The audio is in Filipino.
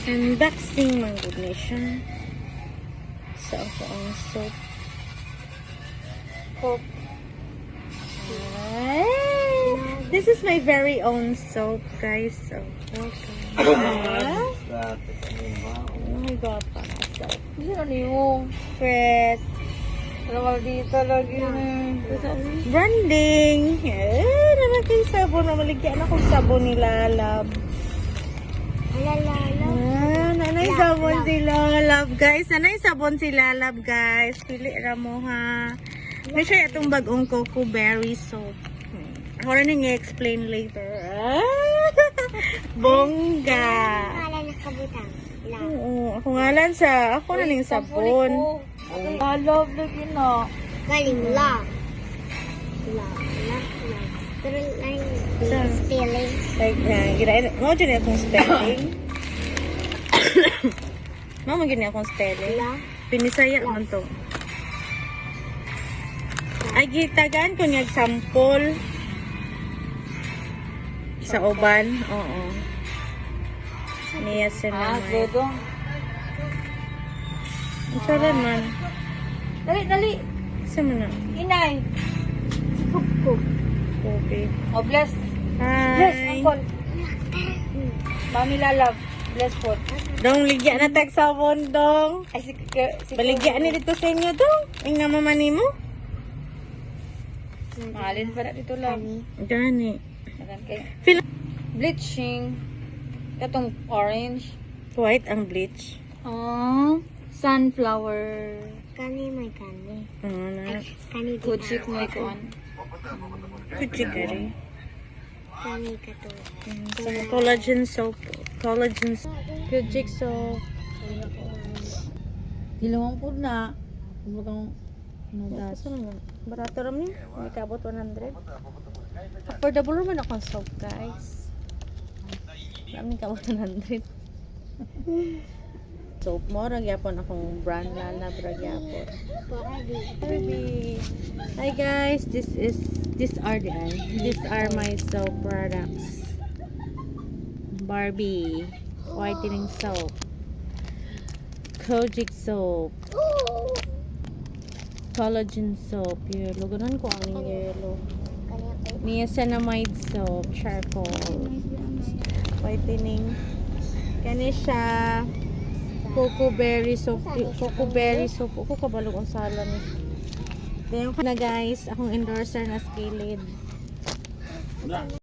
Unboxing man gud ni siya. Sa ako ang soap. Coke. This is my very own soap, guys. So, okay. Oh my god, pa na soap. Hindi na niyo. Fred. Pero dito lagi na. Branding. Naman kayo sabon. Namaligyan akong sabon ni Lalab. Nanay sabon si Lalab, guys. Nanay sabon si Lalab, guys. Pili ra mo, ha. May siya itong bagong cocoa berry soap. Ako rin yung i-explain later. Bongga. Kala na kabutang. Oo, ako ngalan sa, ako na ning sabon. I love lagi na. Galing love. Love. Pero lang spelling. Like, ginain, mo dyan akong spelling. Mo dyan akong spelling. Love. Pinisaya man to. Ay, gitagan ko niya sample. Sa uban, oo. Niya Ah, naman. dodong. Ang sarap man. Dali, dali. Isa mo na. Inay. Okay. Oh, bless. Bless, Hi. uncle. Mami lalab. Bless food. Dong, ligyan na tag sabon, dong. Ay, si Baligyan ni dito sa inyo, dong. Ang nga mamani mo. Mahalin pa na dito lang. Gani. Ayan kay. Feel Bleaching. Itong orange. white ang bleach. Oh, sunflower. Kani may kani. Ano na. Kani Kuchik mo ikuan. Kuchikari. Kani ka to. Collagen soap. Collagen soap. Kuchik so. Dilawang po na. Kumbagang nadas. Barato ram niya. May kabot 100. Affordable naman ako soap, guys. Maraming kabot 100. Soap mo, ragyapon akong brand Lalab, ragyapon. Baby. Hi guys, these are my soap products. Barbie whitening soap, Kojic soap, collagen soap, yellow. Ganun ko ang yellow. Niacinamide soap, charcoal, whitening. Kani siya cocoa berry soap. Cocoa berry soap. Ako kabalog ang sala ni. Then na guys, akong endorser na Skilid.